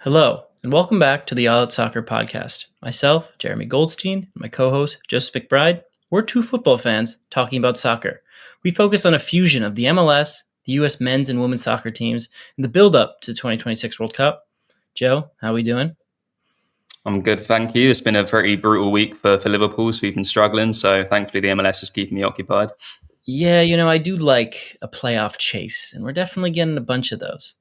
Hello, and welcome back to the All Out Soccer podcast. Myself, Jeremy Goldstein, and my co-host, Joseph McBride, we're two football fans talking about soccer. We focus on a fusion of the MLS, the U.S. men's and women's soccer teams, and the build-up to the 2026 World Cup. Joe, how are we doing? I'm good, thank you. It's been a very brutal week for Liverpool, so we've been struggling. So thankfully the MLS is keeping me occupied. Yeah, I do like a playoff chase, and we're definitely getting a bunch of those.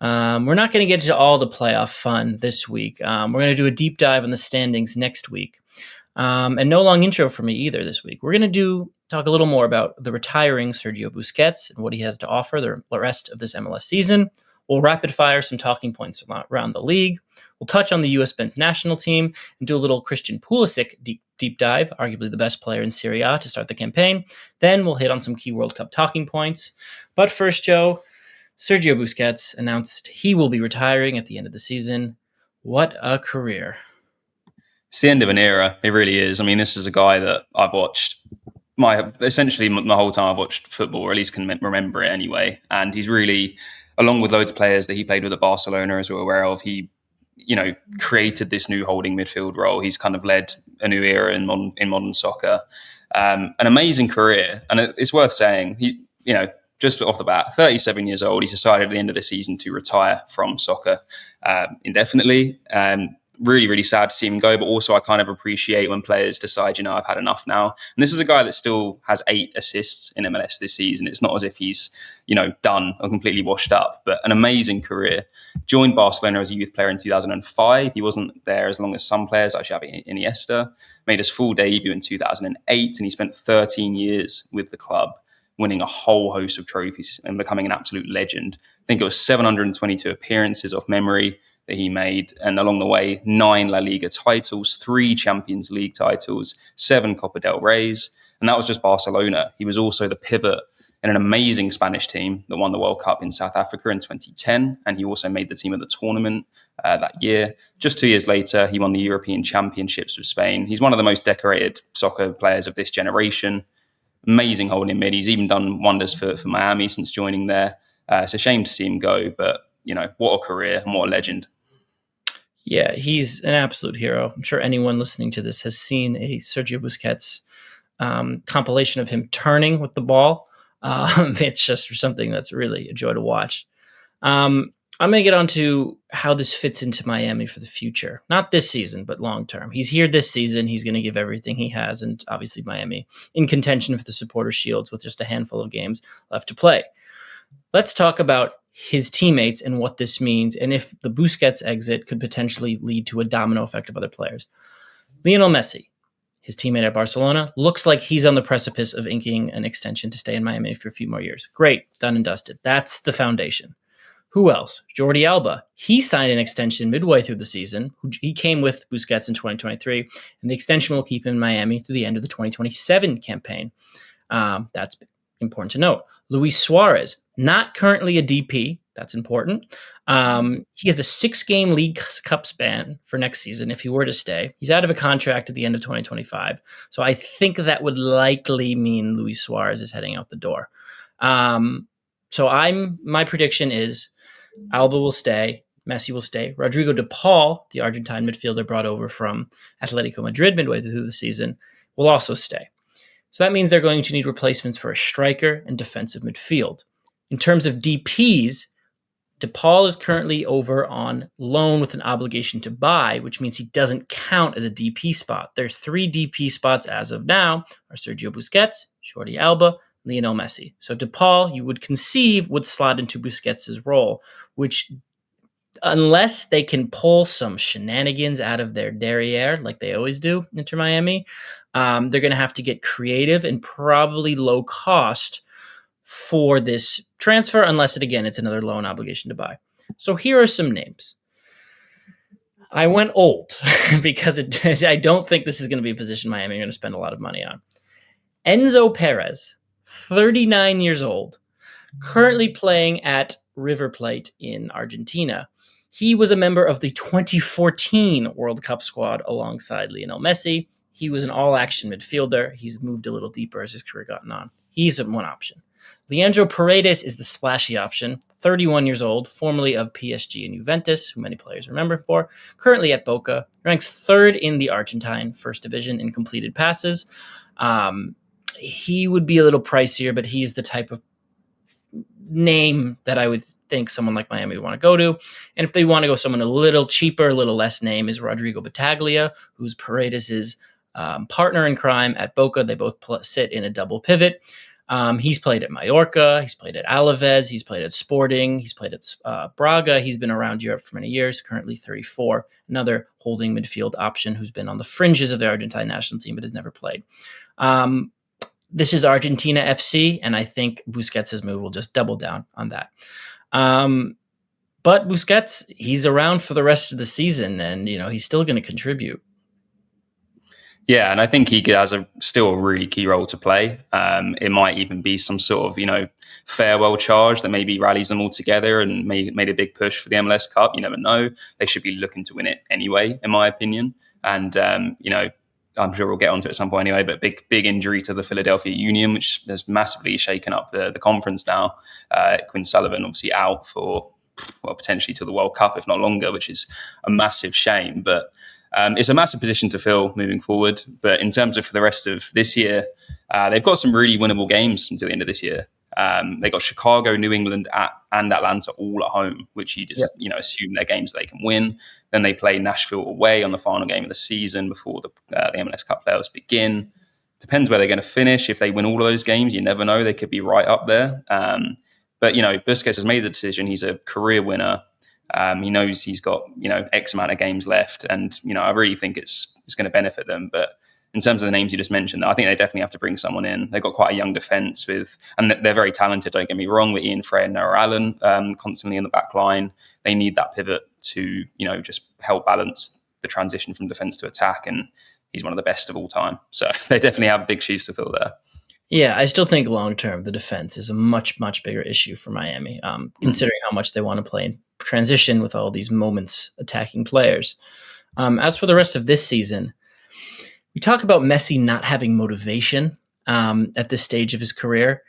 We're not going to get to all the playoff fun this week. We're going to do a deep dive on the standings next week. And no long intro for me either this week. We're going to talk a little more about the retiring Sergio Busquets and what he has to offer the rest of this MLS season. We'll rapid fire some talking points around the league. We'll touch on the U.S. men's national team and do a little Christian Pulisic deep dive, arguably the best player in Serie A to start the campaign. Then we'll hit on some key World Cup talking points. But first, Joe, Sergio Busquets announced he will be retiring at the end of the season. What a career. It's the end of an era. It really is. I mean, this is a guy that I've watched essentially my whole time I've watched football, or at least can remember it anyway. And he's really, along with loads of players that he played with at Barcelona, as we're aware of, he created this new holding midfield role. He's kind of led a new era in modern soccer. An amazing career. And it's worth saying, just off the bat, 37 years old, he's decided at the end of the season to retire from soccer indefinitely. Really, really sad to see him go, but also I kind of appreciate when players decide, I've had enough now. And this is a guy that still has 8 assists in MLS this season. It's not as if he's, done or completely washed up, but an amazing career. Joined Barcelona as a youth player in 2005. He wasn't there as long as some players, like Xavi Iniesta. Made his full debut in 2008, and he spent 13 years with the club, winning a whole host of trophies and becoming an absolute legend. I think it was 722 appearances off memory that he made, and along the way, 9 La Liga titles, 3 Champions League titles, 7 Copa del Reys, and that was just Barcelona. He was also the pivot in an amazing Spanish team that won the World Cup in South Africa in 2010, and he also made the team of the tournament that year. Just 2 years later, he won the European Championships with Spain. He's one of the most decorated soccer players of this generation. Amazing holding mid. He's even done wonders for Miami since joining there. It's a shame to see him go, but what a career and what a legend. Yeah, he's an absolute hero. I'm sure anyone listening to this has seen a Sergio Busquets compilation of him turning with the ball. It's just something that's really a joy to watch. I'm going to get on to how this fits into Miami for the future. Not this season, but long term. He's here this season. He's going to give everything he has, and obviously Miami in contention for the Supporters' Shields with just a handful of games left to play. Let's talk about his teammates and what this means, and if the Busquets exit could potentially lead to a domino effect of other players. Lionel Messi, his teammate at Barcelona, looks like he's on the precipice of inking an extension to stay in Miami for a few more years. Great, done and dusted. That's the foundation. Who else? Jordi Alba. He signed an extension midway through the season. He came with Busquets in 2023, and the extension will keep him in Miami through the end of the 2027 campaign. That's important to note. Luis Suarez, not currently a DP. That's important. He has a 6-game League Cup span for next season if he were to stay. He's out of a contract at the end of 2025. So I think that would likely mean Luis Suarez is heading out the door. My prediction is Alba will stay, Messi will stay. Rodrigo de Paul, the Argentine midfielder brought over from Atletico Madrid midway through the season, will also stay. So that means they're going to need replacements for a striker and defensive midfield. In terms of DPs, DePaul is currently over on loan with an obligation to buy, which means he doesn't count as a DP spot. There are 3 DP spots as of now are Sergio Busquets, Jordi Alba, Lionel Messi. So DePaul, you would conceive, would slot into Busquets' role, which, unless they can pull some shenanigans out of their derriere, like they always do, Inter Miami, they're going to have to get creative and probably low cost for this transfer, unless it's another loan obligation to buy. So here are some names. I went old because I don't think this is going to be a position Miami are going to spend a lot of money on. Enzo Perez, 39 years old, currently playing at River Plate in Argentina. He was a member of the 2014 World Cup squad alongside Lionel Messi. He was an all-action midfielder. He's moved a little deeper as his career gotten on. He's one option. Leandro Paredes is the splashy option, 31 years old, formerly of PSG and Juventus, who many players remember for, currently at Boca, ranks third in the Argentine First Division in completed passes. He would be a little pricier, but he's the type of name that I would think someone like Miami would want to go to. And if they want to go someone a little cheaper, a little less name, is Rodrigo Battaglia, who's Paredes' partner in crime at Boca. They both sit in a double pivot. He's played at Mallorca. He's played at Alaves. He's played at Sporting. He's played at Braga. He's been around Europe for many years, currently 34. Another holding midfield option who's been on the fringes of the Argentine national team but has never played. This is Argentina FC, and I think Busquets' move will just double down on that. But Busquets, he's around for the rest of the season, and he's still going to contribute. Yeah, and I think he has still a really key role to play. It might even be some sort of farewell charge that maybe rallies them all together and made a big push for the MLS Cup. You never know. They should be looking to win it anyway, in my opinion. And I'm sure we'll get onto it at some point anyway, but big injury to the Philadelphia Union, which has massively shaken up the conference now. Quinn Sullivan obviously out for, potentially till the World Cup, if not longer, which is a massive shame. But it's a massive position to fill moving forward. But in terms of for the rest of this year, they've got some really winnable games until the end of this year. They got Chicago, New England, and Atlanta all at home, which you just assume they're games that they can win. Then they play Nashville away on the final game of the season before the MLS Cup playoffs begin. Depends where they're going to finish. If they win all of those games, you never know. They could be right up there. But Busquets has made the decision. He's a career winner. He knows he's got X amount of games left, and I really think it's going to benefit them. But in terms of the names you just mentioned, I think they definitely have to bring someone in. They've got quite a young defence and they're very talented, don't get me wrong, with Ian Frey and Noah Allen constantly in the back line. They need that pivot to, just help balance the transition from defence to attack. And he's one of the best of all time. So they definitely have big shoes to fill there. Yeah, I still think long-term, the defense is a much, much bigger issue for Miami, considering how much they want to play in transition with all these moments attacking players. As for the rest of this season, we talk about Messi not having motivation at this stage of his career.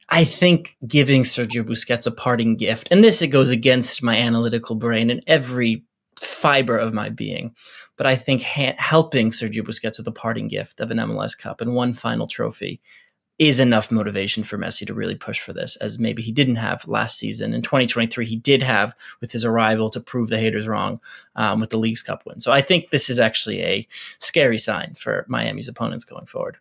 I think giving Sergio Busquets a parting gift, and it goes against my analytical brain and every fiber of my being, but I think helping Sergio Busquets with a parting gift of an MLS Cup and one final trophy is enough motivation for Messi to really push for this, as maybe he didn't have last season. In 2023, he did have with his arrival to prove the haters wrong with the Leagues Cup win. So I think this is actually a scary sign for Miami's opponents going forward.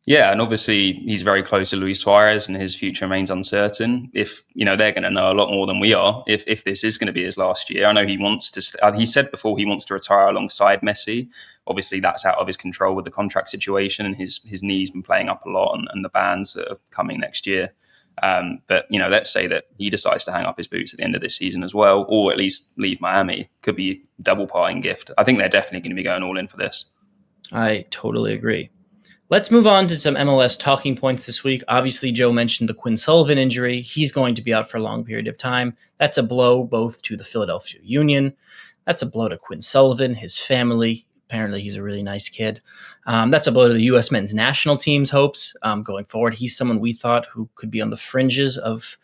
Yeah, and obviously he's very close to Luis Suarez and his future remains uncertain. If, they're going to know a lot more than we are, if this is going to be his last year. I know he wants to, he said before he wants to retire alongside Messi. Obviously that's out of his control with the contract situation, and his knee's been playing up a lot and the bans that are coming next year. But, let's say that he decides to hang up his boots at the end of this season as well, or at least leave Miami. Could be double parting gift. I think they're definitely going to be going all in for this. I totally agree. Let's move on to some MLS talking points this week. Obviously, Joe mentioned the Quinn Sullivan injury. He's going to be out for a long period of time. That's a blow both to the Philadelphia Union. That's a blow to Quinn Sullivan, his family. Apparently, he's a really nice kid. That's a blow to the U.S. men's national team's hopes going forward. He's someone we thought who could be on the fringes of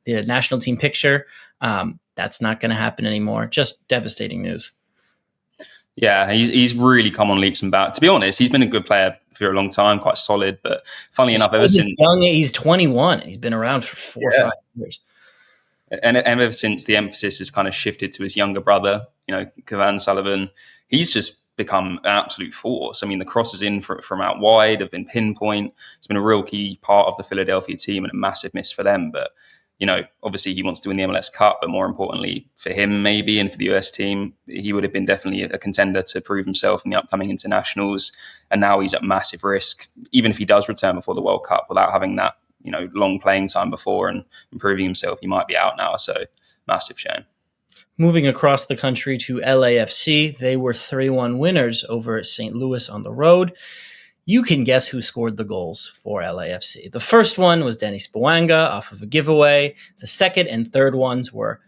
the national team picture. That's not going to happen anymore. Just devastating news. Yeah, he's really come on leaps and bounds. To be honest, he's been a good player for a long time, quite solid. But funnily enough, ever since he's 21, he's been around for 4 or 5 years. And ever since the emphasis has kind of shifted to his younger brother, Kevin Sullivan, he's just become an absolute force. I mean, the crosses in from out wide have been pinpoint. It's been a real key part of the Philadelphia team and a massive miss for them. But obviously he wants to win the MLS Cup, but more importantly for him maybe and for the US team, he would have been definitely a contender to prove himself in the upcoming internationals. And now he's at massive risk, even if he does return before the World Cup, without having that, long playing time before and improving himself, he might be out now. So massive shame. Moving across the country to LAFC, they were 3-1 winners over St. Louis on the road. You can guess who scored the goals for LAFC. The first one was Dennis Buanga off of a giveaway. The second and third ones were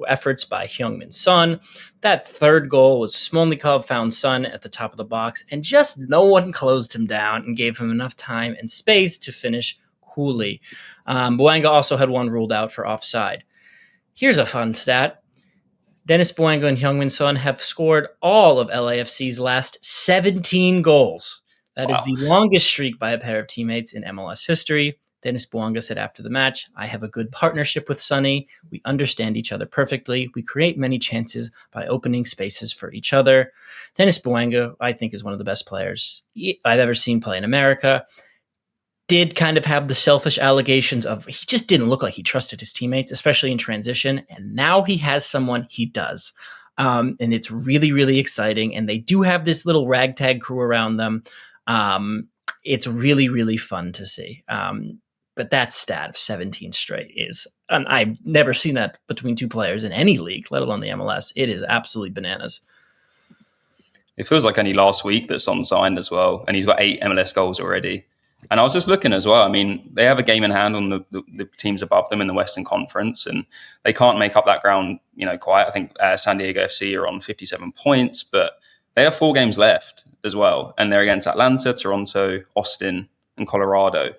efforts by Heung-min Son. That third goal was Smolnikov found Son at the top of the box, and just no one closed him down and gave him enough time and space to finish coolly. Buanga also had one ruled out for offside. Here's a fun stat. Dennis Buanga and Heung-min Son have scored all of LAFC's last 17 goals. That is the longest streak by a pair of teammates in MLS history. Dennis Buanga said after the match, "I have a good partnership with Sonny. We understand each other perfectly. We create many chances by opening spaces for each other." Dennis Buanga, I think, is one of the best players I've ever seen play in America. Did kind of have the selfish allegations of he just didn't look like he trusted his teammates, especially in transition. And now he has someone he does. And it's really, really exciting. And they do have this little ragtag crew around them. It's really, really fun to see. But that stat of 17 straight is, and I've never seen that between two players in any league, let alone the MLS. It is absolutely bananas. It feels like only last week that Son signed as well, and he's got 8 MLS goals already. And I was just looking as well. I mean, they have a game in hand on the teams above them in the Western Conference, and they can't make up that ground, quite. I think San Diego FC are on 57 points, but they have 4 games left as well. And they're against Atlanta, Toronto, Austin, and Colorado.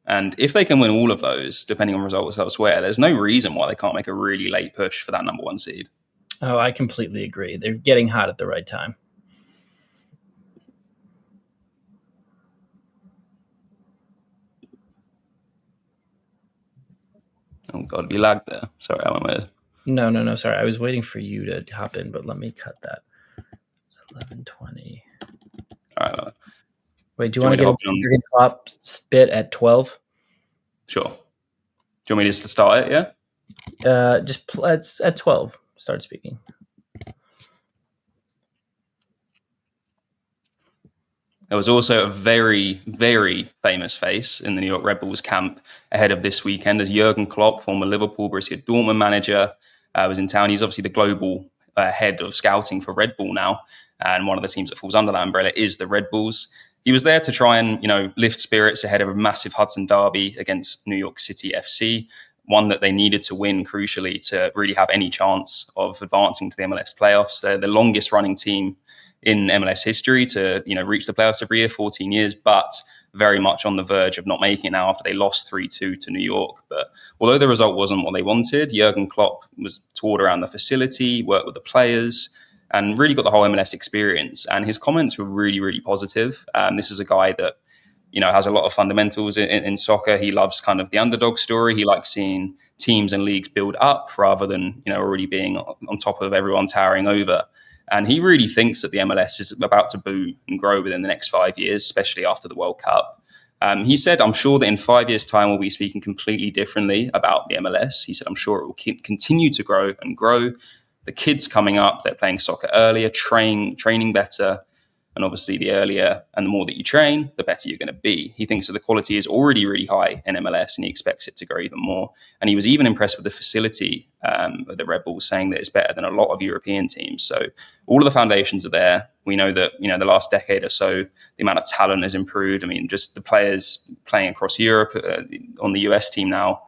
And if they can win all of those, depending on results elsewhere, there's no reason why they can't make a really late push for that number 1 seed. Oh, I completely agree. They're getting hot at the right time. Oh, God, we lagged there. Sorry, I went weird. No. Sorry, I was waiting for you to hop in, but let me cut that. 11:20. All right. Wait, do you want to get a Jurgen Klopp bit at 12? Sure. Do you want me just to start it, yeah? Just at 12, start speaking. There was also a very, very famous face in the New York Red Bulls camp ahead of this weekend as Jurgen Klopp, former Liverpool, Borussia Dortmund manager, was in town. He's obviously the global head of scouting for Red Bull now, and one of the teams that falls under that umbrella is the Red Bulls. He was there to try and, lift spirits ahead of a massive Hudson derby against New York City FC, one that they needed to win crucially to really have any chance of advancing to the MLS playoffs. They're the longest running team in MLS history to, reach the playoffs every year, 14 years, but very much on the verge of not making it now after they lost 3-2 to New York. But although the result wasn't what they wanted, Jurgen Klopp was toured around the facility, worked with the players, and really got the whole MLS experience. And his comments were really, really positive. This is a guy that, has a lot of fundamentals in soccer. He loves kind of the underdog story. He likes seeing teams and leagues build up rather than, already being on top of everyone towering over. And he really thinks that the MLS is about to boom and grow within the next 5 years, especially after the World Cup. He said, "I'm sure that in 5 years' time, we'll be speaking completely differently about the MLS." He said, "I'm sure it will continue to grow and grow. The kids coming up, they're playing soccer earlier, training better. And obviously, the earlier and the more that you train, the better you're going to be." He thinks that the quality is already really high in MLS, and he expects it to grow even more. And he was even impressed with the facility of the Red Bulls, saying that it's better than a lot of European teams. So all of the foundations are there. We know that, the last decade or so, the amount of talent has improved. I mean, just the players playing across Europe on the US team now,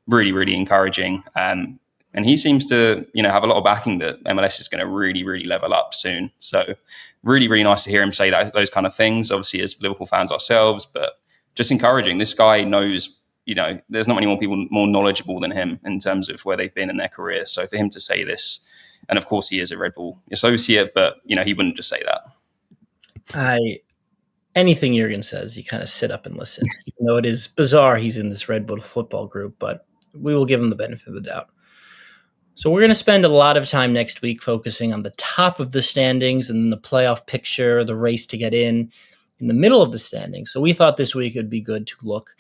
really, really encouraging. And he seems to, have a lot of backing that MLS is going to really, really level up soon. So really, really nice to hear him say those kind of things, obviously as Liverpool fans ourselves, but just encouraging. This guy knows, there's not many more people more knowledgeable than him in terms of where they've been in their career. So for him to say this, and of course he is a Red Bull associate, but, he wouldn't just say that. Anything Jurgen says, you kind of sit up and listen, even though it is bizarre he's in this Red Bull football group, but we will give him the benefit of the doubt. So we're going to spend a lot of time next week focusing on the top of the standings and the playoff picture, the race to get in the middle of the standings. So we thought this week it would be good to look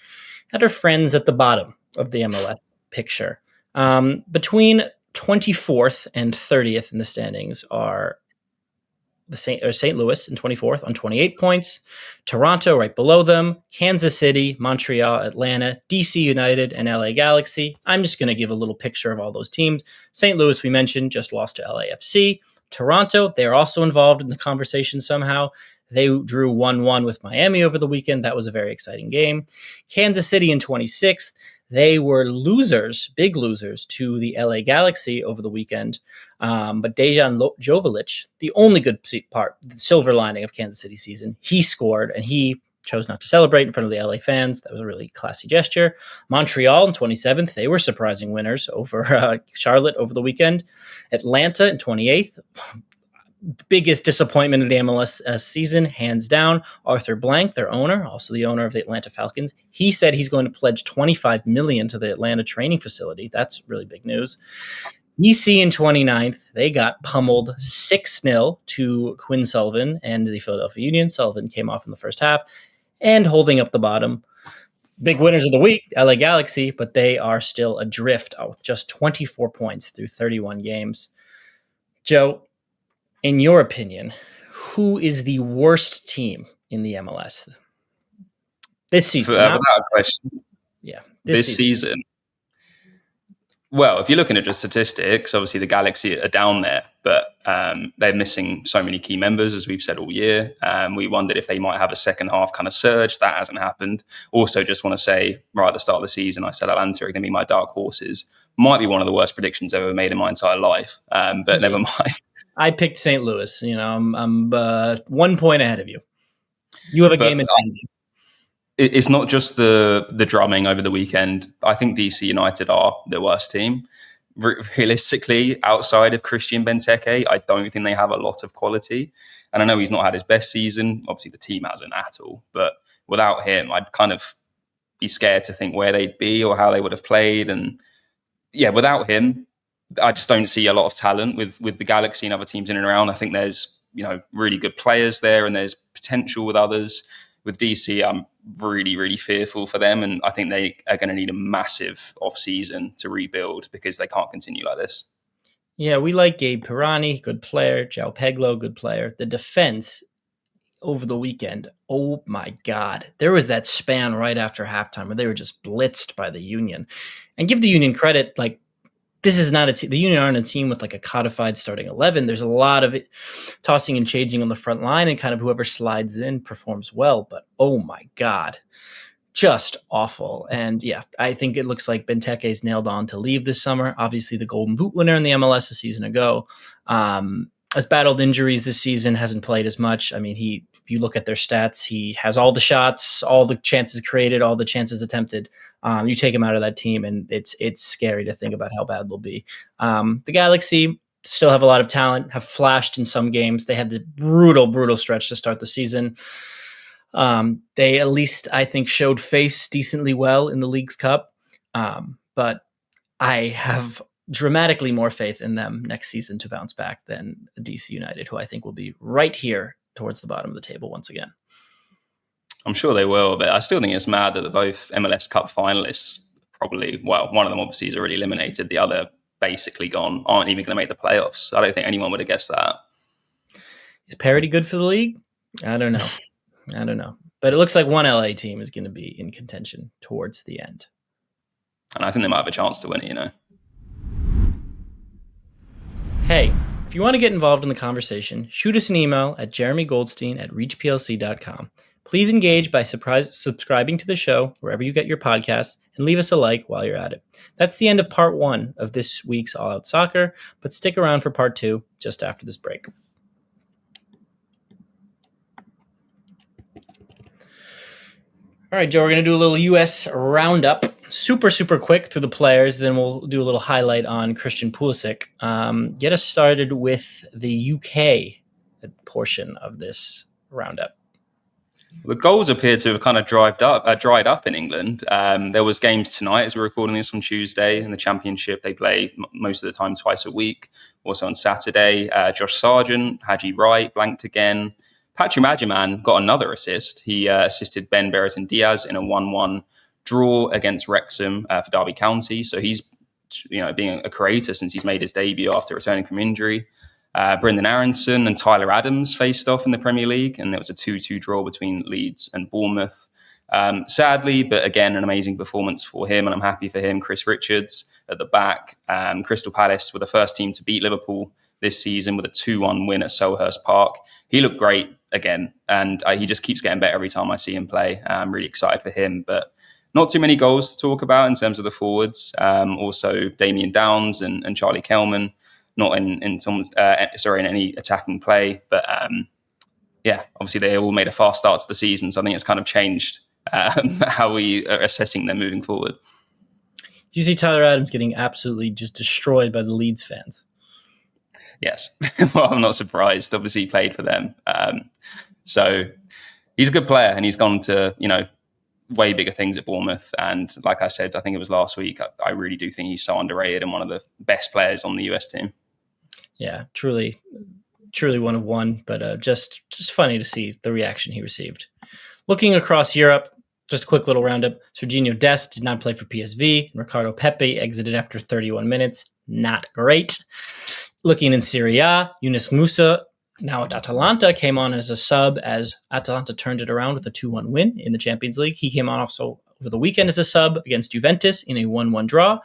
at our friends at the bottom of the MLS picture. Between 24th and 30th in the standings are St. Louis in 24th on 28 points, Toronto right below them, Kansas City, Montreal, Atlanta, DC United, and LA Galaxy. I'm just going to give a little picture of all those teams. St. Louis, we mentioned, just lost to LAFC. Toronto, they're also involved in the conversation somehow. They drew 1-1 with Miami over the weekend. That was a very exciting game. Kansas City in 26th. They were losers, big losers, to the LA Galaxy over the weekend. But Dejan Joveljic, the only good part, the silver lining of Kansas City season, he scored and he chose not to celebrate in front of the LA fans. That was a really classy gesture. Montreal in 27th, they were surprising winners over Charlotte over the weekend. Atlanta in 28th, biggest disappointment of the MLS season, hands down. Arthur Blank, their owner, also the owner of the Atlanta Falcons, he said he's going to pledge $25 million to the Atlanta training facility. That's really big news. EC in 29th, they got pummeled 6-0 to Quinn Sullivan and the Philadelphia Union. Sullivan came off in the first half and holding up the bottom. Big winners of the week, LA Galaxy, but they are still adrift with just 24 points through 31 games. Joe, in your opinion, who is the worst team in the MLS this season? Without a question. Yeah. This season. Well, if you're looking at just statistics, obviously the Galaxy are down there, but they're missing so many key members, as we've said all year. We wondered if they might have a second half kind of surge. That hasn't happened. Also, just want to say, right at the start of the season, I said Atlanta are going to be my dark horses. Might be one of the worst predictions I've ever made in my entire life, but never mind. I picked St. Louis. I'm 1 point ahead of you. You have a game in hand. It's not just the drumming over the weekend. I think DC United are the worst team. Realistically, outside of Christian Benteke, I don't think they have a lot of quality. And I know he's not had his best season. Obviously, the team hasn't at all. But without him, I'd kind of be scared to think where they'd be or how they would have played. And yeah, without him, I just don't see a lot of talent with the Galaxy and other teams in and around. I think there's really good players there and there's potential with others. With DC, I'm really, really fearful for them. And I think they are going to need a massive off-season to rebuild because they can't continue like this. Yeah, we like Gabe Pirani, good player. João Peglo, good player. The defense over the weekend, oh my God. There was that span right after halftime where they were just blitzed by the Union. And give the Union credit, like, this is not the Union aren't a team with like a codified starting 11. There's a lot of it tossing and changing on the front line, and kind of whoever slides in performs well. But oh my God, just awful. And yeah, I think it looks like Benteke is nailed on to leave this summer. Obviously, the Golden Boot winner in the MLS a season ago has battled injuries this season, hasn't played as much. I mean, if you look at their stats, he has all the shots, all the chances created, all the chances attempted. You take him out of that team, and it's scary to think about how bad they'll be. The Galaxy still have a lot of talent, have flashed in some games. They had the brutal stretch to start the season. They at least, I think, showed face decently well in the League's Cup. But I have dramatically more faith in them next season to bounce back than DC United, who I think will be right here towards the bottom of the table once again. I'm sure they will, but I still think it's mad that the both MLS Cup finalists probably, well, one of them obviously is already eliminated, the other basically gone, aren't even going to make the playoffs. I don't think anyone would have guessed that. Is parity good for the league? I don't know. But it looks like one LA team is going to be in contention towards the end. And I think they might have a chance to win it, Hey, if you want to get involved in the conversation, shoot us an email at jeremygoldstein@reachplc.com. Please engage by subscribing to the show wherever you get your podcasts and leave us a like while you're at it. That's the end of part 1 of this week's All Out Soccer, but stick around for part 2 just after this break. All right, Joe, we're going to do a little US roundup. Super quick through the players. Then we'll do a little highlight on Christian Pulisic. Get us started with the UK portion of this roundup. The goals appear to have kind of dried up in England. There was games tonight as we're recording this on Tuesday in the Championship. They play most of the time twice a week. Also on Saturday, Josh Sargent, Haji Wright blanked again. Patrick Majiman got another assist. He assisted Ben Brereton Diaz in a 1-1 draw against Wrexham for Derby County. So he's being a creator since he's made his debut after returning from injury. Brendan Aronson and Tyler Adams faced off in the Premier League, and there was a 2-2 draw between Leeds and Bournemouth. Sadly, but again, an amazing performance for him, and I'm happy for him. Chris Richards at the back. Crystal Palace were the first team to beat Liverpool this season with a 2-1 win at Selhurst Park. He looked great again, and he just keeps getting better every time I see him play. I'm really excited for him, but not too many goals to talk about in terms of the forwards. Also, Damien Downs and Charlie Kelman not in any attacking play. But obviously they all made a fast start to the season, so I think it's kind of changed how we are assessing them moving forward. You see Tyler Adams getting absolutely just destroyed by the Leeds fans. Yes. Well, I'm not surprised. Obviously, he played for them. So he's a good player, and he's gone to, way bigger things at Bournemouth. And like I said, I think it was last week, I really do think he's so underrated and one of the best players on the US team. Yeah, truly one of one, but just funny to see the reaction he received. Looking across Europe, just a quick little roundup. Serginho Dest did not play for PSV. And Ricardo Pepe exited after 31 minutes. Not great. Looking in Serie A, Yunus Musa, now at Atalanta, came on as a sub as Atalanta turned it around with a 2-1 win in the Champions League. He came on also over the weekend as a sub against Juventus in a 1-1 draw.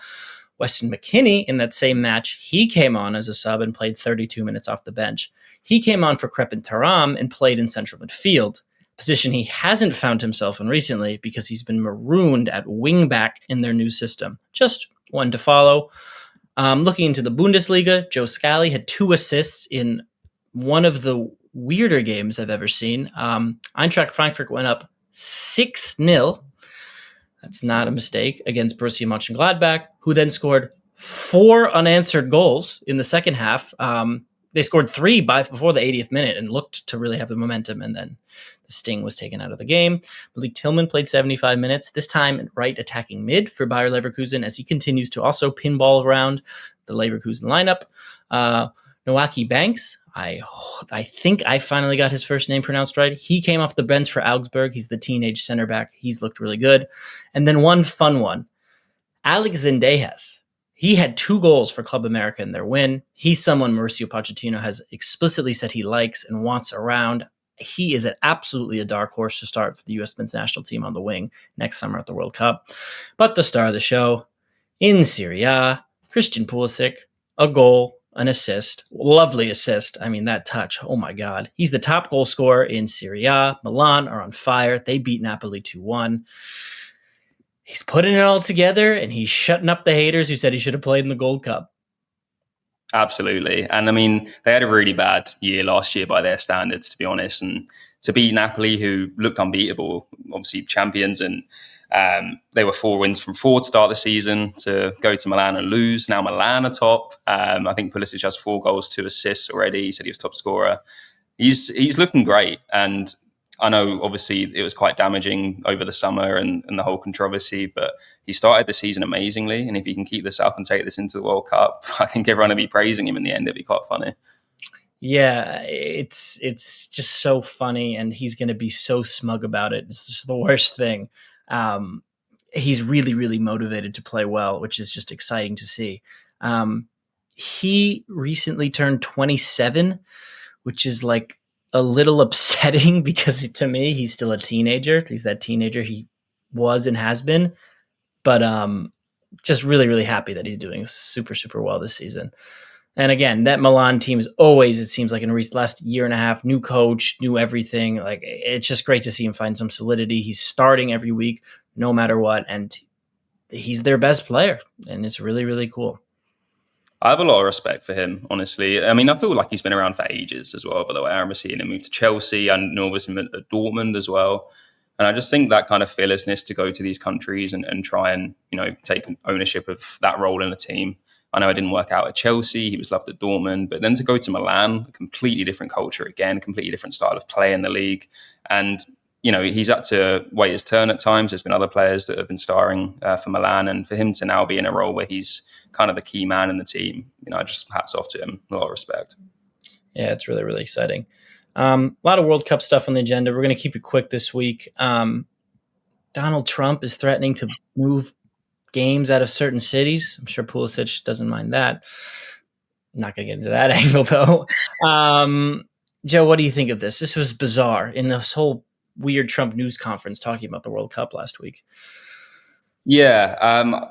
Weston McKennie, in that same match, he came on as a sub and played 32 minutes off the bench. He came on for Crepin Thuram and played in central midfield, position he hasn't found himself in recently because he's been marooned at wingback in their new system. Just one to follow. Looking into the Bundesliga, Joe Scally had 2 assists in one of the weirder games I've ever seen. Eintracht Frankfurt went up 6-0. That's not a mistake, against Borussia Mönchengladbach, who then scored 4 unanswered goals in the second half. They scored 3 before the 80th minute and looked to really have the momentum, and then the sting was taken out of the game. Malik Tillman played 75 minutes, this time right attacking mid for Bayer Leverkusen, as he continues to also pinball around the Leverkusen lineup. Nowaki Banks, I think I finally got his first name pronounced right. He came off the bench for Augsburg. He's the teenage center back. He's looked really good. And then one fun one, Alex Zendejas. He had 2 goals for Club America in their win. He's someone Mauricio Pochettino has explicitly said he likes and wants around. He is absolutely a dark horse to start for the U.S. men's national team on the wing next summer at the World Cup. But the star of the show, in Serie A, Christian Pulisic, a goal, an assist, lovely assist. I mean, that touch, oh my God. He's the top goal scorer in Serie A. Milan are on fire. They beat Napoli 2-1. He's putting it all together, and he's shutting up the haters who said he should have played in the Gold Cup. Absolutely. And I mean, they had a really bad year last year by their standards, to be honest. And to beat Napoli, who looked unbeatable, obviously champions, and they were 4 wins from 4 to start the season, to go to Milan and lose. Now Milan are top. I think Pulisic has 4 goals, 2 assists already. He said he was top scorer. He's looking great. And I know, obviously, it was quite damaging over the summer and the whole controversy, but he started the season amazingly. And if he can keep this up and take this into the World Cup, I think everyone will be praising him in the end. It'd be quite funny. Yeah, it's just so funny, and he's going to be so smug about it. It's just the worst thing. He's really, really motivated to play well, which is just exciting to see. He recently turned 27, which is like a little upsetting because to me, he's still a teenager. He's that teenager he was and has been, but just really, really happy that he's doing super, super well this season. And again, that Milan team is always, it seems like in the last year and a half, new coach, new everything. Like, it's just great to see him find some solidity. He's starting every week, no matter what. And he's their best player. And it's really, really cool. I have a lot of respect for him, honestly. I mean, I feel like he's been around for ages as well, by the way. I remember seeing him move to Chelsea and obviously at Dortmund as well. And I just think that kind of fearlessness to go to these countries and try and, take ownership of that role in the team. I know it didn't work out at Chelsea. He was loved at Dortmund. But then to go to Milan, a completely different culture again, completely different style of play in the league. And, he's had to wait his turn at times. There's been other players that have been starring for Milan. And for him to now be in a role where he's kind of the key man in the team, just hats off to him. A lot of respect. Yeah, it's really, really exciting. A lot of World Cup stuff on the agenda. We're going to keep it quick this week. Donald Trump is threatening to move games out of certain cities. I'm sure Pulisic doesn't mind that. I'm not going to get into that angle, though. Joe, what do you think of this? This was bizarre in this whole weird Trump news conference talking about the World Cup last week. Yeah,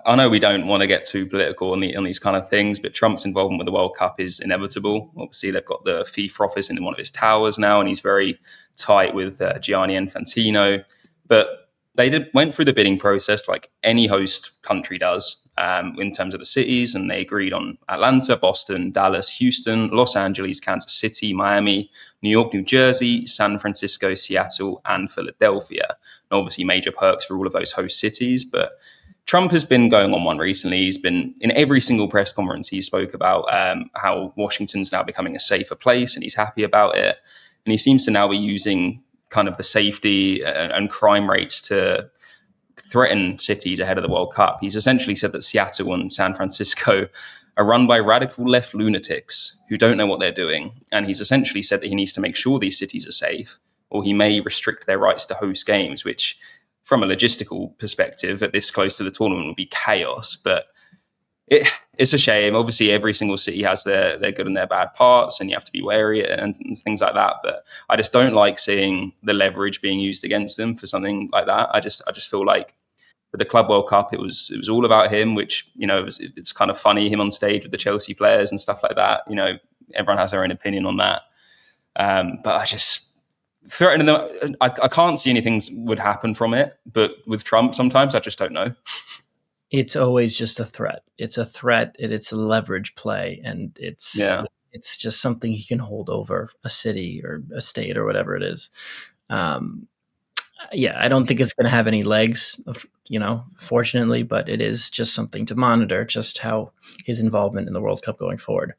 I know we don't want to get too political on these kind of things, but Trump's involvement with the World Cup is inevitable. Obviously, they've got the FIFA office in one of his towers now, and he's very tight with Gianni Infantino. But they went through the bidding process like any host country does. in terms of the cities, and they agreed on Atlanta, Boston, Dallas, Houston, Los Angeles, Kansas City, Miami, New York, New Jersey, San Francisco, Seattle, and Philadelphia. And obviously major perks for all of those host cities, but Trump has been going on one recently. He's been in every single press conference. He spoke about how Washington's now becoming a safer place, and he's happy about it. And he seems to now be using kind of the safety and crime rates to threaten cities ahead of the World Cup. He's essentially said that Seattle and San Francisco are run by radical left lunatics who don't know what they're doing. And he's essentially said that he needs to make sure these cities are safe, or he may restrict their rights to host games, which from a logistical perspective at this close to the tournament would be chaos. But it's a shame. Obviously, every single city has their good and their bad parts, and you have to be wary and things like that. But I just don't like seeing the leverage being used against them for something like that. I just feel like with the Club World Cup, it was all about him, which, you know, it was kind of funny, him on stage with the Chelsea players and stuff like that. You know, everyone has their own opinion on that. But I just threatening them, I can't see anything would happen from it. But with Trump, sometimes I just don't know. It's always just a threat. It's a threat, and it's a leverage play, and it's just something he can hold over a city or a state or whatever it is. I don't think it's going to have any legs, you know, fortunately, but it is just something to monitor, just how his involvement in the World Cup going forward.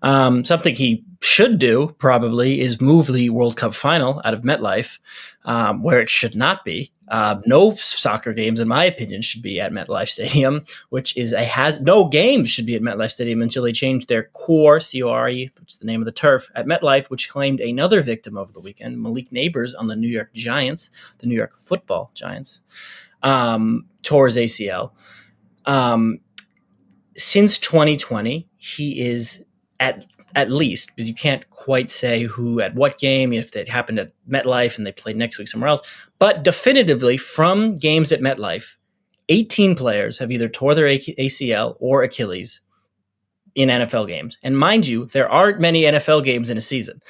Something he should do probably is move the World Cup final out of MetLife, where it should not be. No soccer games, in my opinion, should be at MetLife Stadium, which is no games should be at MetLife Stadium until they change their core, CORE, which is the name of the turf, at MetLife, which claimed another victim over the weekend, Malik Neighbors on the New York Giants, the New York Football Giants, tore his ACL. Since 2020, he is at least, because you can't quite say who at what game, if it happened at MetLife and they played next week somewhere else, but definitively from games at MetLife, 18 players have either tore their ACL or Achilles in NFL games. And mind you, there aren't many NFL games in a season.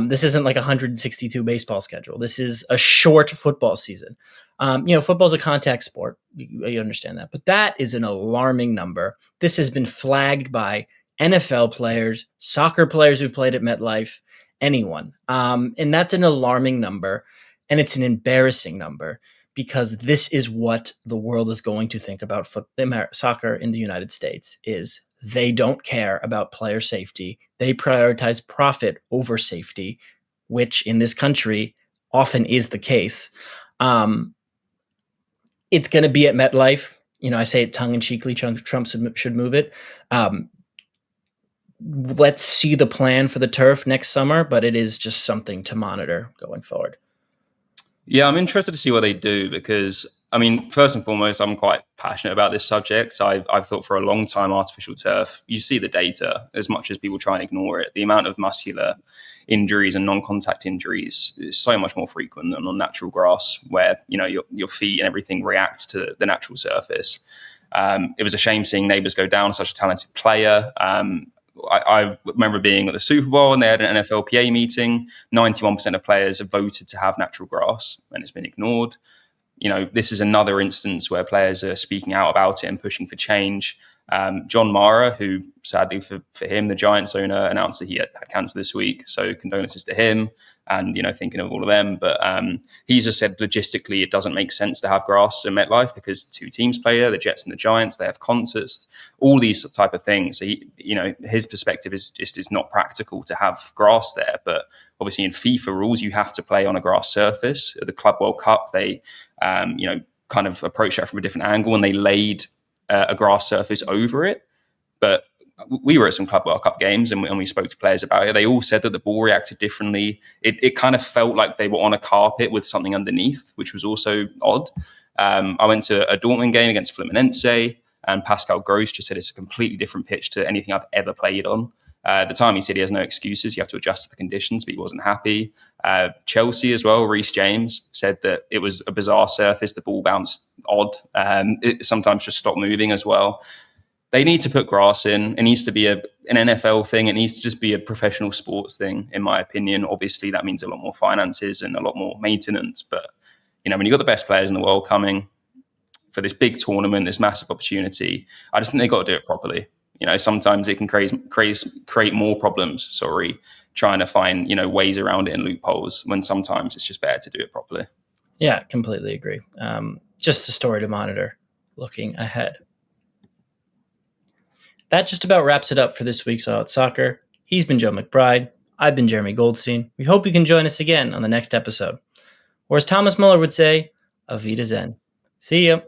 This isn't like a 162 baseball schedule. This is a short football season. Football is a contact sport. You understand that. But that is an alarming number. This has been flagged by NFL players, soccer players who've played at MetLife, anyone. And that's an alarming number. And it's an embarrassing number, because this is what the world is going to think about soccer in the United States is they don't care about player safety. They prioritize profit over safety, which in this country often is the case. It's going to be at MetLife. You know, I say it tongue-in-cheekly, Trump should move it. Let's see the plan for the turf next summer, but it is just something to monitor going forward. Yeah, I'm interested to see what they do, because, I mean, first and foremost, I'm quite passionate about this subject. I've thought for a long time artificial turf, you see the data, as much as people try and ignore it. The amount of muscular injuries and non-contact injuries is so much more frequent than on natural grass, where, you know, your feet and everything react to the natural surface. It was a shame seeing Neighbors go down, such a talented player. I remember being at the Super Bowl and they had an NFLPA meeting. 91% of players have voted to have natural grass, and it's been ignored. You know, this is another instance where players are speaking out about it and pushing for change. John Mara, who sadly for him, the Giants owner, announced that he had cancer this week. So condolences to him, and, you know, thinking of all of them. But he's just said logistically it doesn't make sense to have grass in MetLife because two teams play there, the Jets and the Giants. They have concerts, all these type of things. So his perspective is just it's not practical to have grass there. But obviously in FIFA rules, you have to play on a grass surface. At the Club World Cup, they kind of approached that from a different angle, and they laid a grass surface over it. But we were at some Club World Cup games and we spoke to players about it. They all said that the ball reacted differently. It kind of felt like they were on a carpet with something underneath, which was also odd. I went to a Dortmund game against Fluminense, and Pascal Gross just said it's a completely different pitch to anything I've ever played on. At the time, he said he has no excuses. You have to adjust to the conditions, but he wasn't happy. Chelsea as well, Reece James said that it was a bizarre surface. The ball bounced odd. It sometimes just stopped moving as well. They need to put grass in. It needs to be an NFL thing. It needs to just be a professional sports thing, in my opinion. Obviously, that means a lot more finances and a lot more maintenance. But, you know, when you've got the best players in the world coming, for this big tournament, this massive opportunity. I just think they got to do it properly. Sometimes it can create more problems. Trying to find ways around it and loopholes when sometimes it's just better to do it properly. Yeah, completely agree. Just a story to monitor looking ahead. That just about wraps it up for this week's All Out Soccer. He's been Joe McBride. I've been Jeremy Goldstein. We hope you can join us again on the next episode. Or as Thomas Muller would say, Auf Wiedersehen. See ya.